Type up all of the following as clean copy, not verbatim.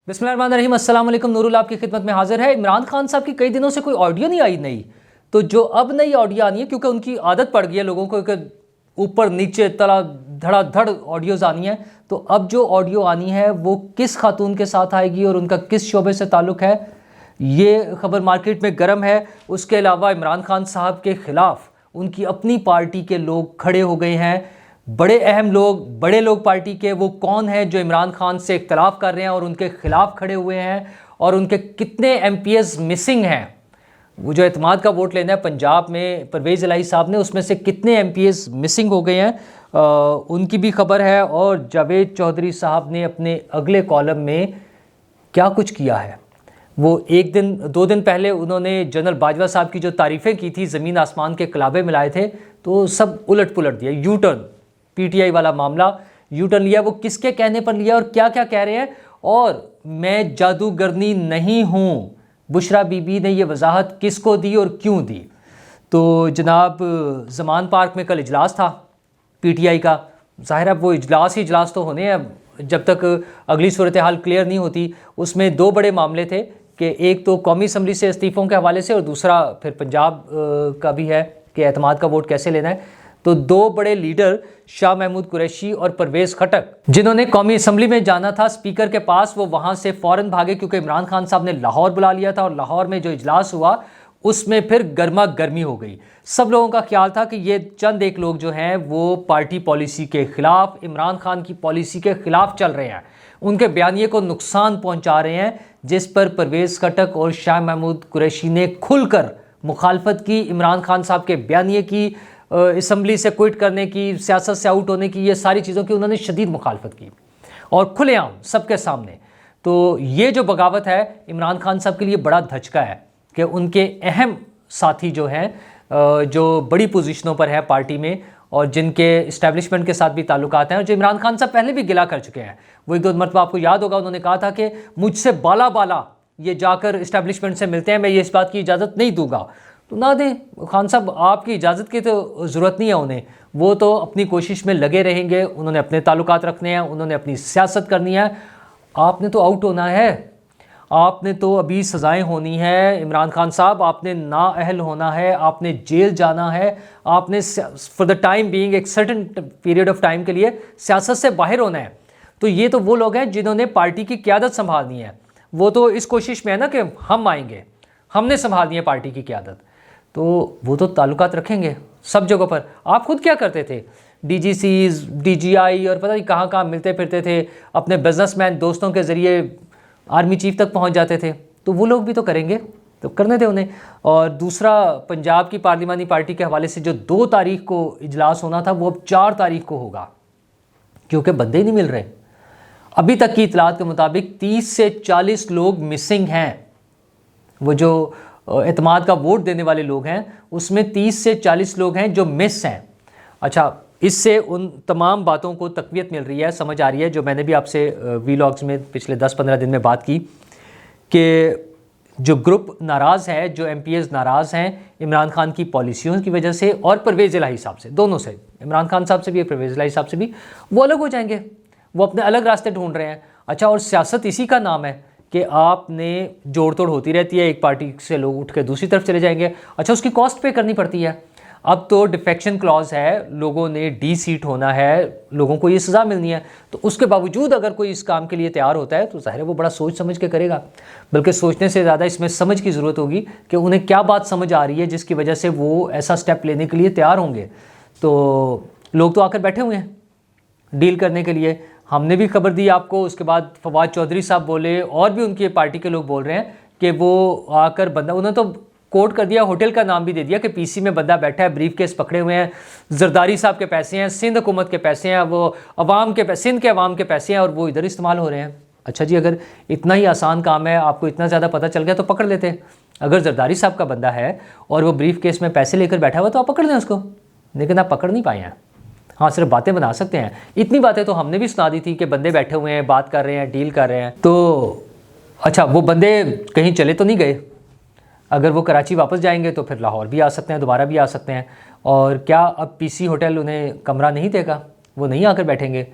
बिस्मिल्लाहिर्रहमानिर्रहीम, अस्सलाम वालेकुम। नूरुल आपकी खिदमत में हाजिर है। इमरान खान साहब की कई दिनों से कोई ऑडियो नहीं आई नई, तो जो अब नई ऑडियो आनी है, क्योंकि उनकी आदत पड़ गई है लोगों को कि ऊपर नीचे तला धड़ाधड़ ऑडियोज़ आनी है, तो अब जो ऑडियो आनी है वो किस खातून के साथ आएगी और उनका किस शोबे से ताल्लुक़ है, ये खबर मार्केट में गर्म है। उसके अलावा इमरान खान साहब के ख़िलाफ़ उनकी अपनी पार्टी के लोग खड़े हो गए हैं। बड़े अहम लोग, बड़े लोग पार्टी के, वो कौन है जो इमरान खान से इख्तलाफ कर रहे हैं और उनके खिलाफ खड़े हुए हैं, और उनके कितने एमपीएस मिसिंग हैं। वो जो एतमाद का वोट लेना है पंजाब में परवेज़ इलाही साहब ने, उसमें से कितने एमपीएस मिसिंग हो गए हैं, उनकी भी खबर है। और जावेद चौधरी साहब ने अपने अगले कॉलम में क्या कुछ किया है, वो एक दिन दो दिन पहले उन्होंने जनरल बाजवा साहब की जो तारीफ़ें की थी, ज़मीन आसमान के कलाबे मिलाए थे, तो सब उलट पुलट दिया। यू टर्न, पीटीआई वाला मामला यू टर्न लिया। वो किसके कहने पर लिया और क्या क्या कह रहे हैं। और मैं जादूगरनी नहीं हूँ, बुशरा बीबी ने ये वजाहत किसको दी और क्यों दी। तो जनाब ज़मान पार्क में कल इजलास था पीटीआई का। ज़ाहिर है वो इजलास तो होने हैं जब तक अगली सूरत हाल क्लियर नहीं होती। उसमें दो बड़े मामले थे कि एक तो कौमी असम्बली से इस्तीफ़ों के हवाले से, और दूसरा फिर पंजाब का भी है कि एतमाद का वोट कैसे लेना है। तो दो बड़े लीडर शाह महमूद कुरैशी और परवेज़ खटक, जिन्होंने कौमी असम्बली में जाना था स्पीकर के पास, वो वहाँ से फ़ौरन भागे क्योंकि इमरान खान साहब ने लाहौर बुला लिया था, और लाहौर में जो इजलास हुआ उसमें फिर गर्मा गर्मी हो गई। सब लोगों का ख्याल था कि ये चंद एक लोग जो हैं वो पार्टी पॉलिसी के ख़िलाफ़, इमरान खान की पॉलिसी के ख़िलाफ़ चल रहे हैं, उनके बयानिए को नुकसान पहुँचा रहे हैं, जिस पर परवेज़ खटक और शाह महमूद कुरैशी ने खुलकर मुखालफत की। इमरान खान साहब के बयानिए की, असम्बली से क्विट करने की, सियासत से आउट होने की, ये सारी चीज़ों की उन्होंने शदीद मुखालफत की और खुलेआम सबके सामने। तो ये जो बगावत है इमरान खान साहब के लिए बड़ा धचका है कि उनके अहम साथी जो हैं, जो बड़ी पोजीशनों पर है पार्टी में और जिनके इस्टेब्लिशमेंट के साथ भी ताल्लुकात हैं, और जो इमरान खान साहब पहले भी गिला कर चुके हैं। वो एक दो मरतबा आपको याद होगा उन्होंने कहा था कि मुझसे बाला बाला ये जाकर इस्टेब्लिशमेंट से मिलते हैं, मैं ये इस बात की इजाज़त नहीं दूंगा। तो ना दें खान साहब, आपकी इजाज़त की तो ज़रूरत नहीं है उन्हें, वो तो अपनी कोशिश में लगे रहेंगे। उन्होंने अपने ताल्लुकात रखने हैं, उन्होंने अपनी सियासत करनी है। आपने तो आउट होना है, आपने तो अभी सज़ाएं होनी है इमरान खान साहब, आपने नाअहल होना है, आपने जेल जाना है, आपने फॉर द टाइम बीइंग एक सर्टेन पीरियड ऑफ टाइम के लिए सियासत से बाहर होना है। तो ये तो वो लोग हैं जिन्होंने पार्टी की क़यादत संभालनी है, वो तो इस कोशिश में है ना कि हम आएंगे, हमने संभालनी है पार्टी की क़यादत, तो वो तो ताल्लुकात रखेंगे सब जगहों पर। आप खुद क्या करते थे, डीजीसीज, डीजीआई और पता नहीं कहाँ कहाँ मिलते फिरते थे, अपने बिजनेसमैन दोस्तों के ज़रिए आर्मी चीफ तक पहुँच जाते थे। तो वो लोग भी तो करेंगे, तो करने थे उन्हें। और दूसरा, पंजाब की पार्लिमानी पार्टी के हवाले से जो 2 तारीख को इजलास होना था, वो अब 4 तारीख को होगा, क्योंकि बंदे ही नहीं मिल रहे। अभी तक की इतलात के मुताबिक 30 से 40 लोग मिसिंग हैं। वो जो एतमाद का वोट देने वाले लोग हैं उसमें 30 से 40 लोग हैं जो मिस हैं। अच्छा, इससे उन तमाम बातों को तक़वियत मिल रही है, समझ आ रही है, जो मैंने भी आपसे वीलॉग्स में पिछले 10-15 दिन में बात की कि जो ग्रुप नाराज़ है, जो एमपीएस नाराज़ हैं इमरान खान की पॉलिसियों की वजह से और परवेज़ इलाही साहब से, दोनों से, इमरान खान साहब से भी और परवेज़ इलाही साहब से भी, वो अलग हो जाएंगे, वो अपने अलग रास्ते ढूंढ रहे हैं। अच्छा, और सियासत इसी का नाम है कि आपने जोड़ तोड़ होती रहती है, एक पार्टी से लोग उठ के दूसरी तरफ चले जाएंगे। अच्छा, उसकी कॉस्ट पे करनी पड़ती है। अब तो डिफेक्शन क्लॉज है, लोगों ने डी सीट होना है, लोगों को ये सज़ा मिलनी है, तो उसके बावजूद अगर कोई इस काम के लिए तैयार होता है तो ज़ाहिर है वो बड़ा सोच समझ के करेगा। बल्कि सोचने से ज़्यादा इसमें समझ की ज़रूरत होगी कि उन्हें क्या बात समझ आ रही है जिसकी वजह से वो ऐसा स्टेप लेने के लिए तैयार होंगे। तो लोग तो आकर बैठे हुए हैं डील करने के लिए। हमने भी खबर दी आपको, उसके बाद फवाद चौधरी साहब बोले और भी उनकी पार्टी के लोग बोल रहे हैं कि वो आकर बंदा, उन्होंने तो कोट कर दिया, होटल का नाम भी दे दिया कि पीसी में बंदा बैठा है, ब्रीफ केस पकड़े हुए हैं, जरदारी साहब के पैसे हैं, सिंध हुकूमत के पैसे हैं, वो अवाम के सिंध के अवाम के पैसे हैं और वो इधर इस्तेमाल हो रहे हैं। अच्छा जी, अगर इतना ही आसान काम है, आपको इतना ज़्यादा पता चल गया तो पकड़ लेते। अगर जरदारी साहब का बंदा है और वो ब्रीफ केस में पैसे लेकर बैठा हुआ तो आप पकड़ लें उसको, लेकिन आप पकड़ नहीं पाए हैं। हाँ, सिर्फ बातें बना सकते हैं। इतनी बातें तो हमने भी सुना दी थी कि बंदे बैठे हुए हैं, बात कर रहे हैं, डील कर रहे हैं। तो अच्छा, वो बंदे कहीं चले तो नहीं गए? अगर वो कराची वापस जाएंगे तो फिर लाहौर भी आ सकते हैं, दोबारा भी आ सकते हैं। और क्या अब पीसी होटल उन्हें कमरा नहीं देगा, वो नहीं आकर बैठेंगे?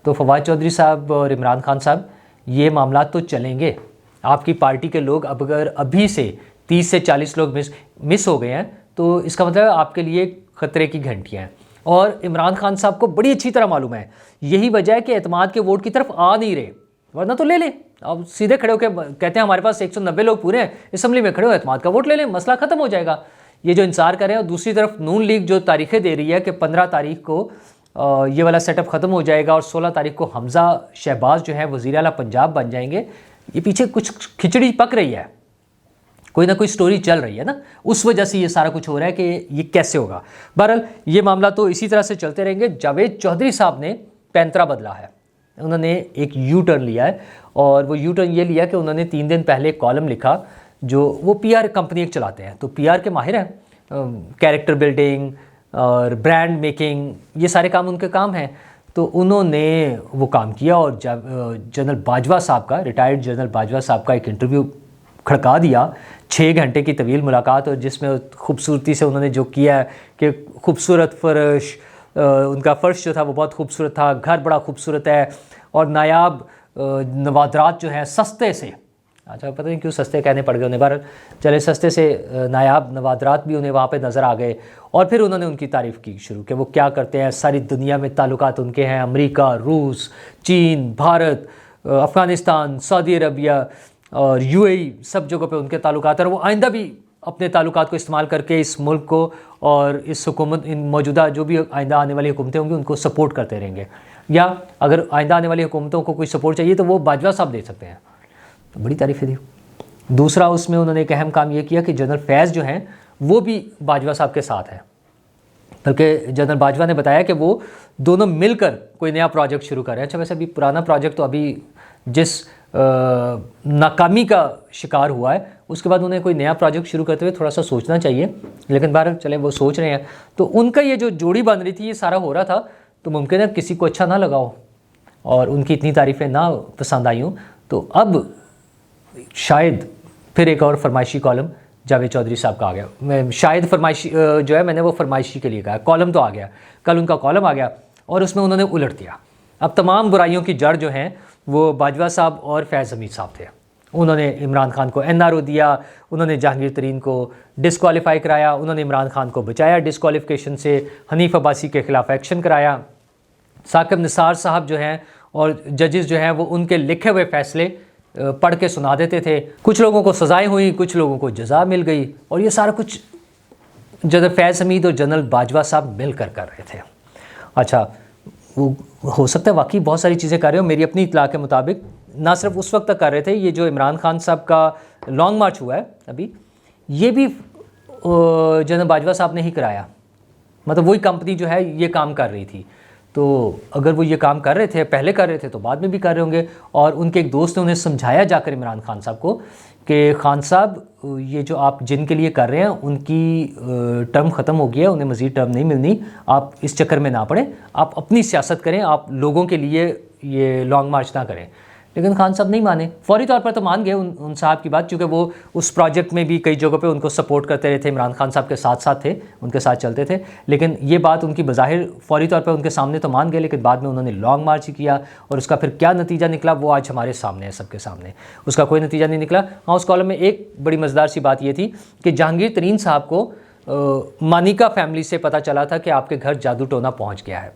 तो फवाद चौधरी साहब और इमरान खान साहब, ये मामला तो चलेंगे। आपकी पार्टी के लोग अब अगर अभी से 30 से 40 लोग मिस हो गए हैं तो इसका मतलब आपके लिए खतरे की घंटियाँ हैं। और इमरान खान साहब को बड़ी अच्छी तरह मालूम है, यही वजह है कि एतमाद के वोट की तरफ आ नहीं रहे, वरना तो ले लें। अब सीधे खड़े होकर कहते हैं हमारे पास 190 लोग पूरे हैं, असेंबली में खड़े हो एतमाद का वोट ले लें, मसला खत्म हो जाएगा। ये जो इंतजार कर रहे हैं। और दूसरी तरफ नून लीग जो तारीखें दे रही है कि 15 तारीख को ये वाला सेटअप ख़त्म हो जाएगा और 16 तारीख को हमज़ा शहबाज जो है वज़ीर आला पंजाब बन जाएंगे। ये पीछे कुछ खिचड़ी पक रही है, कोई ना कोई स्टोरी चल रही है ना, उस वजह से ये सारा कुछ हो रहा है कि ये कैसे होगा। बहरहाल ये मामला तो इसी तरह से चलते रहेंगे। जावेद चौधरी साहब ने पैंतरा बदला है, उन्होंने एक यू टर्न लिया है और वो यू टर्न ये लिया कि उन्होंने 3 दिन पहले एक कॉलम लिखा, जो वो पीआर कंपनी एक चलाते हैं, तो पीआर के माहिर हैं, कैरेक्टर बिल्डिंग और ब्रांड मेकिंग, ये सारे काम उनके काम हैं। तो उन्होंने वो काम किया और जनरल बाजवा साहब का, रिटायर्ड जनरल बाजवा साहब का एक इंटरव्यू खड़का दिया, 6 घंटे की तवील मुलाकात, और जिसमें खूबसूरती से उन्होंने जो किया कि खूबसूरत फर्श, उनका फर्श जो था वो बहुत खूबसूरत था, घर बड़ा खूबसूरत है और नायाब नवादरात जो हैं सस्ते से, अच्छा पता नहीं क्यों सस्ते कहने पड़ गए उन्हें, बार चले सस्ते से नायाब नवादरात भी उन्हें वहाँ पे नज़र आ गए। और फिर उन्होंने उनकी तारीफ़ की शुरू कि वो क्या करते हैं, सारी दुनिया में ताल्लुकात उनके हैं, अमेरिका, रूस, चीन, भारत, अफ़गानिस्तान, सऊदी अरबिया और यूएई, सब जगहों पे उनके ताल्लुकात हैं। और वो आइंदा भी अपने ताल्लुकात को इस्तेमाल करके इस मुल्क को और इस हुकूमत, इन मौजूदा जो भी आइंदा आने वाली हुकूमतें होंगी उनको सपोर्ट करते रहेंगे, या अगर आइंदा आने वाली हुकूमतों को कोई सपोर्ट चाहिए तो वो बाजवा साहब दे सकते हैं। तो बड़ी तारीफ़ें दी। दूसरा उसमें उन्होंने एक अहम काम ये किया कि जनरल फैज़ जो हैं वो भी बाजवा साहब के साथ हैं, बल्कि जनरल बाजवा ने बताया कि वो दोनों मिलकर कोई नया प्रोजेक्ट शुरू कर रहे हैं। अच्छा वैसे अभी पुराना प्रोजेक्ट तो अभी जिस नाकामी का शिकार हुआ है, उसके बाद उन्हें कोई नया प्रोजेक्ट शुरू करते हुए थोड़ा सा सोचना चाहिए, लेकिन बहरहाल चले वो सोच रहे हैं। तो उनका ये जो जोड़ी बन रही थी, ये सारा हो रहा था, तो मुमकिन है किसी को अच्छा ना लगा हो और उनकी इतनी तारीफ़ें ना पसंद आई हों, तो अब शायद फिर एक और फरमाइशी कॉलम जावेद चौधरी साहब का आ गया। मैं शायद फरमाइशी जो है मैंने वो फरमाइशी के लिए कहा, कॉलम तो आ गया, कल उनका कॉलम आ गया और उसमें उन्होंने उलट दिया। अब तमाम बुराइयों की जड़ जो हैं वो बाजवा साहब और फैज़ हमीद साहब थे। उन्होंने इमरान खान को एनआरओ दिया, उन्होंने जहांगीर तरीन को डिस्क्वालीफाई कराया, उन्होंने इमरान खान को बचाया डिस्क्वालीफिकेशन से, हनीफ अब्बासी के ख़िलाफ़ एक्शन कराया, साकिब निसार साहब जो हैं और जजेस जो हैं वो उनके लिखे हुए फ़ैसले पढ़ के सुना देते थे। कुछ लोगों को सज़ाएँ हुई, कुछ लोगों को जज़ा मिल गई, और ये सारा कुछ जनरल फैज़ हमीद और जनरल बाजवा साहब मिलकर कर रहे थे। अच्छा वो हो सकता है वाकई बहुत सारी चीज़ें कर रहे हो, मेरी अपनी इतला के मुताबिक ना सिर्फ उस वक्त तक कर रहे थे, ये जो इमरान खान साहब का लॉन्ग मार्च हुआ है अभी, ये भी जनरल बाजवा साहब ने ही कराया, मतलब वही कंपनी जो है ये काम कर रही थी। तो अगर वो ये काम कर रहे थे, पहले कर रहे थे, तो बाद में भी कर रहे होंगे। और उनके एक दोस्त ने उन्हें समझाया जाकर इमरान खान साहब को कि खान साहब ये जो आप जिनके लिए कर रहे हैं उनकी टर्म ख़त्म हो गई है, उन्हें मज़ीद टर्म नहीं मिलनी, आप इस चक्कर में ना पड़ें, आप अपनी सियासत करें, आप लोगों के लिए ये लॉन्ग मार्च ना करें। लेकिन खान साहब नहीं माने। फौरी तौर पर तो मान गए उन साहब की बात, चूँकि वो उस प्रोजेक्ट में भी कई जगहों पे उनको सपोर्ट करते रहे थे, इमरान खान साहब के साथ साथ थे, उनके साथ चलते थे। लेकिन ये बात उनकी बज़ाहिर फौरी तौर पर उनके सामने तो मान गए, लेकिन बाद में उन्होंने लॉन्ग मार्च ही किया और उसका फिर क्या नतीजा निकला वो आज हमारे सामने है, सबके सामने। उसका कोई नतीजा नहीं निकला। हाँ, उस कॉलम में एक बड़ी मज़ेदार सी बात ये थी कि जहांगीर तरीन साहब को मानिका फैमिली से पता चला था कि आपके घर जादू टोना पहुँच गया है,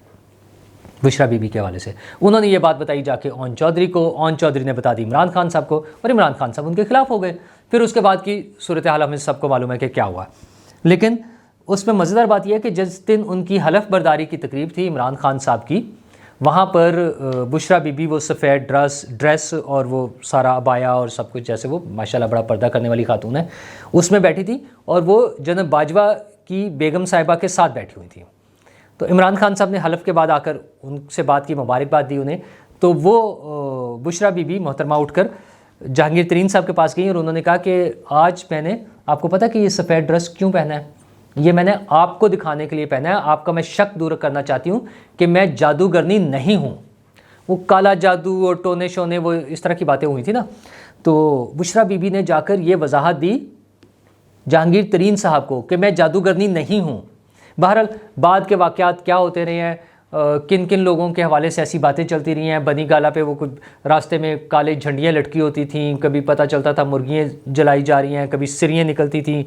बुशरा बीबी के हवाले से। उन्होंने ये बात बताई जाके ओन चौधरी को, ओन चौधरी ने बता दी इमरान खान साहब को, और इमरान खान साहब उनके खिलाफ हो गए। फिर उसके बाद की सूरत हाल हमें सबको मालूम है कि क्या हुआ। लेकिन उसमें मज़ेदार बात यह है कि जिस दिन उनकी हलफ बर्दारी की तकरीब थी इमरान खान साहब की, वहाँ पर बुशरा बीबी वो सफ़ेद ड्रेस और वो सारा अबाया और सब कुछ, जैसे वो माशाल्लाह बड़ा पर्दा करने वाली खातून है, उसमें बैठी थी और वो जनरल बाजवा की बेगम साहिबा के साथ बैठी हुई थी। तो इमरान खान साहब ने हलफ के बाद आकर उनसे बात की, मुबारकबाद दी उन्हें। तो वो बुशरा बीबी मोहतरमा उठकर जहांगीर तरीन साहब के पास गई और उन्होंने कहा कि आज मैंने, आपको पता कि ये सफ़ेद ड्रेस क्यों पहना है? ये मैंने आपको दिखाने के लिए पहना है, आपका मैं शक दूर करना चाहती हूँ कि मैं जादूगरनी नहीं हूँ। वो काला जादू और टोने शोने वो इस तरह की बातें हुई थी ना। तो बुशरा बीबी ने जाकर ये वजाहत दी जहांगीर तरीन साहब को कि मैं जादूगरनी नहीं हूँ। बहरहाल बाद के वाक़यात क्या होते रहे हैं किन किन लोगों के हवाले से ऐसी बातें चलती रही हैं। बनी गाला पे वो कुछ रास्ते में काले झंडियाँ लटकी होती थी, कभी पता चलता था मुर्गियाँ जलाई जा रही हैं, कभी सिरियाँ निकलती थी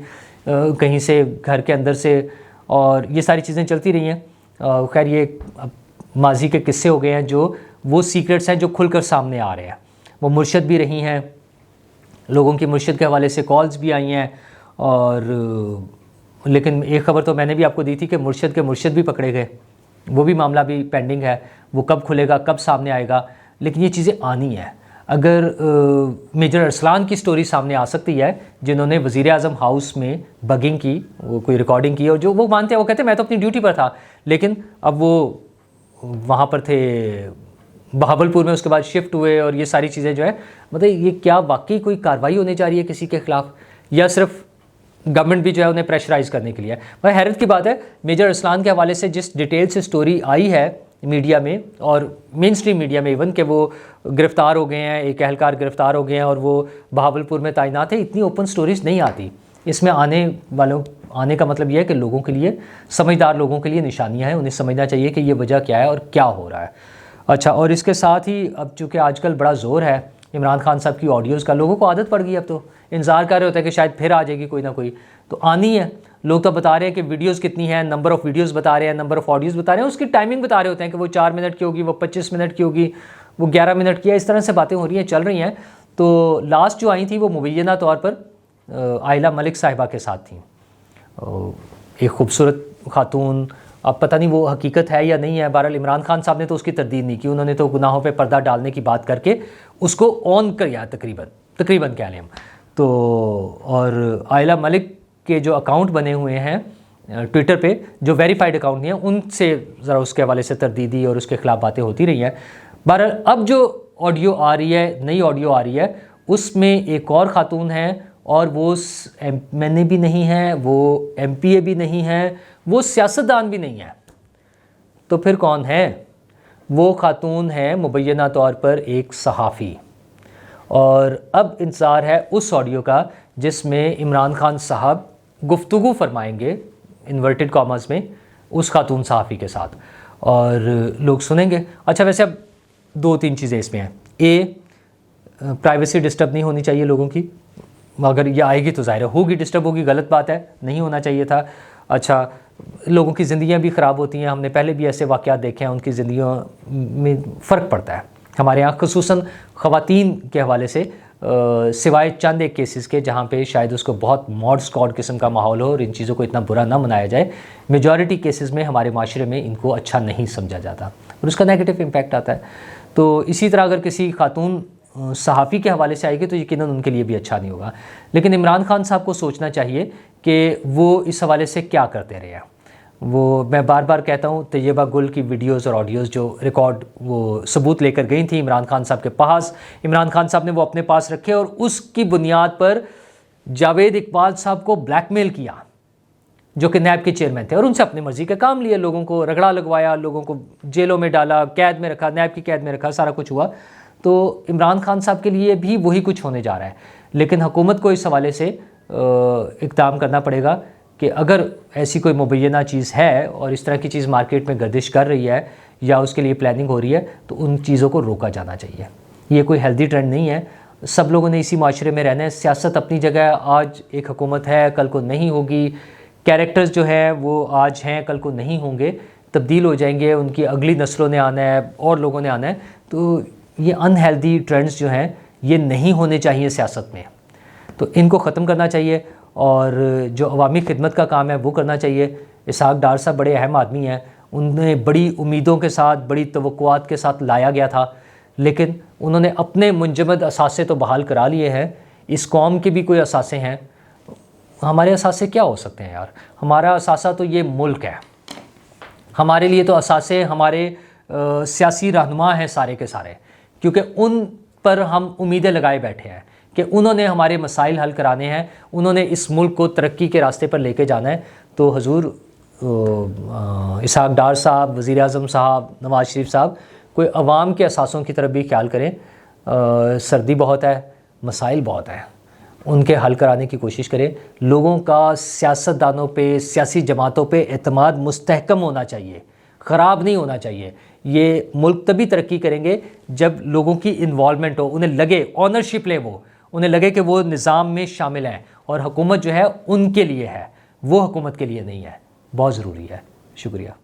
कहीं से घर के अंदर से, और ये सारी चीज़ें चलती रही हैं। खैर ये माजी के किस्से हो गए हैं, जो वो सीक्रेट्स हैं जो खुलकर सामने आ रहे हैं। वो मुर्शद भी रही हैं, लोगों की मुर्शद के हवाले से कॉल्स भी आई हैं, और लेकिन एक खबर तो मैंने भी आपको दी थी कि मुर्शद के मुर्शद भी पकड़े गए। वो भी मामला भी पेंडिंग है, वो कब खुलेगा, कब सामने आएगा, लेकिन ये चीज़ें आनी है। अगर मेजर अरसलान की स्टोरी सामने आ सकती है, जिन्होंने वज़ीर आज़म हाउस में बगिंग की, वो कोई रिकॉर्डिंग की, और जो वो मानते हैं, वो कहते हैं मैं तो अपनी ड्यूटी पर था, लेकिन अब वो वहाँ पर थे बहावलपुर में, उसके बाद शिफ्ट हुए, और ये सारी चीज़ें जो है, मतलब ये क्या वाकई कोई कार्रवाई होने जा रही है किसी के ख़िलाफ़, या सिर्फ गवर्नमेंट भी जो है उन्हें प्रेशराइज़ करने के लिए? भाई हैरत की बात है, मेजर अरसलान के हवाले से जिस डिटेल से स्टोरी आई है मीडिया में और मेन स्ट्रीम मीडिया में इवन, कि वो गिरफ़्तार हो गए हैं, एक एहलकार गिरफ़्तार हो गए हैं और वो बहावलपुर में तैनात है, इतनी ओपन स्टोरीज़ नहीं आती। इसमें आने का मतलब यह है कि लोगों के लिए, समझदार लोगों के लिए निशानियाँ हैं, उन्हें समझना चाहिए कि ये वजह क्या है और क्या हो रहा है। अच्छा, और इसके साथ ही अब चूँकि आजकल बड़ा ज़ोर है इमरान खान साहब की ऑडियोज़ का, लोगों को आदत पड़ गई, अब तो इंतज़ार कर रहे होते हैं कि शायद फिर आ जाएगी कोई ना कोई, तो आनी है। लोग तो बता रहे हैं कि वीडियोस कितनी हैं, नंबर ऑफ़ वीडियोस बता रहे हैं, नंबर ऑफ़ ऑडियोज़ बता रहे हैं, उसकी टाइमिंग बता रहे होते हैं कि वो 4 मिनट की होगी, वो 25 मिनट की होगी, वो 11 मिनट की है, इस तरह से बातें हो रही हैं, चल रही हैं। तो लास्ट जो आई थी वो मुबैना तौर पर आयला मलिक साहिबा के साथ थी, एक खूबसूरत खातून। अब पता नहीं वो हकीकत है या नहीं है, बहरहाल इमरान खान साहब ने तो उसकी तरदीद नहीं की, उन्होंने तो गुनाहों पे पर्दा डालने की बात करके उसको ऑन किया तकरीबन कह लें हम तो। और आयला मलिक के जो अकाउंट बने हुए हैं ट्विटर पे, जो वेरीफाइड अकाउंट नहीं है, उनसे ज़रा उसके हवाले से तरदीदी और उसके ख़िलाफ़ बातें होती रही हैं। बहरहाल अब जो ऑडियो आ रही है, नई ऑडियो आ रही है, उसमें एक और ख़ातून है, और वो MNA भी नहीं है, वो MPA भी नहीं है, वो सियासतदान भी नहीं है, तो फिर कौन है? वो खातून है मुबैना तौर पर एक सहाफ़ी। और अब इंतज़ार है उस ऑडियो का जिसमें इमरान खान साहब गुफ्तगू फरमाएंगे इन्वर्टेड कॉमर्स में उस खातून सहाफ़ी के साथ, और लोग सुनेंगे। अच्छा, वैसे अब 2-3 चीज़ें इसमें हैं। प्राइवेसी डिस्टर्ब नहीं होनी चाहिए लोगों की, अगर ये आएगी तो ज़ाहिर होगी डिस्टर्ब होगी, गलत बात है, नहीं होना चाहिए था। अच्छा, लोगों की ज़िंदगियां भी ख़राब होती हैं, हमने पहले भी ऐसे वाक़यात देखे हैं, उनकी ज़िंदगियों में फ़र्क पड़ता है। हमारे यहाँ ख़ुसूसन ख़वातीन के हवाले से, सिवाय चंद एक केसेस के जहाँ पे शायद उसको बहुत मॉड स्क्वाड किस्म का माहौल हो और इन चीज़ों को इतना बुरा ना मनाया जाए, मेजॉरिटी केसेस में हमारे माशरे में इनको अच्छा नहीं समझा जाता और उसका नेगेटिव इम्पैक्ट आता है। तो इसी तरह अगर किसी खातून सहाफ़ी के हवाले से आएगी तो यकीनन उनके लिए भी अच्छा नहीं होगा। लेकिन इमरान खान साहब को सोचना चाहिए कि वो इस हवाले से क्या करते रहे हैं। वो मैं बार बार कहता हूँ, तैयबा गुल की वीडियोज़ और ऑडियोज़ जो रिकॉर्ड वो सबूत लेकर गई थी इमरान खान साहब के पास, इमरान खान साहब ने वो अपने पास रखे और उसकी बुनियाद पर जावेद इकबाल साहब को ब्लैकमेल किया, जो कि नैब के चेयरमैन थे, और उनसे अपनी मर्ज़ी के काम लिए, लोगों को रगड़ा लगवाया, लोगों को जेलों में डाला, कैद में रखा, नैब की कैद में रखा, सारा कुछ हुआ। तो इमरान खान साहब के लिए भी वही कुछ होने जा रहा है। लेकिन हुकूमत को इस हवाले से इक़दाम करना पड़ेगा कि अगर ऐसी कोई मुबैना चीज़ है और इस तरह की चीज़ मार्केट में गर्दिश कर रही है या उसके लिए प्लानिंग हो रही है तो उन चीज़ों को रोका जाना चाहिए। ये कोई हेल्दी ट्रेंड नहीं है। सब लोगों ने इसी माशरे में रहना है। सियासत अपनी जगह, आज एक हुकूमत है, कल को नहीं होगी। कैरेक्टर्स जो है वो आज हैं, कल को नहीं होंगे, तब्दील हो जाएंगे, उनकी अगली नस्लों ने आना है और लोगों ने आना है। तो ये अनहेल्दी ट्रेंड्स जो हैं ये नहीं होने चाहिए सियासत में, तो इनको ख़त्म करना चाहिए और जो अवामी खिदमत का काम है वो करना चाहिए। इसहाक डार साहब बड़े अहम आदमी हैं, उन्हें बड़ी उम्मीदों के साथ, बड़ी तवक्कुआत के साथ लाया गया था, लेकिन उन्होंने अपने मुंजमद असासे तो बहाल करा लिए हैं। इस कौम के भी कोई असासे हैं, हमारे असासे क्या हो सकते हैं यार? हमारा असासा तो ये मुल्क है, हमारे लिए तो असासे हमारे सियासी रहनुमा हैं सारे के सारे, क्योंकि उन पर हम उम्मीदें लगाए बैठे हैं कि उन्होंने हमारे मसाइल हल कराने हैं, उन्होंने इस मुल्क को तरक्की के रास्ते पर लेके जाना है। तो हुजूर इसहाक डार साहब, वज़ीर आज़म साहब, नवाज़ शरीफ साहब, कोई अवाम के असासों की तरफ भी ख्याल करें। सर्दी बहुत है, मसाइल बहुत हैं, उनके हल कराने की कोशिश करें। लोगों का सियासतदानों पे, सियासी जमातों पे एतमाद मुस्तहकम होना चाहिए, ख़राब नहीं होना चाहिए। ये मुल्क तभी तरक्की करेंगे जब लोगों की इन्वॉल्वमेंट हो, उन्हें लगे ऑनरशिप ले, वो उन्हें लगे कि वो निज़ाम में शामिल हैं और हुकूमत जो है उनके लिए है, वो हुकूमत के लिए नहीं है। बहुत ज़रूरी है। शुक्रिया।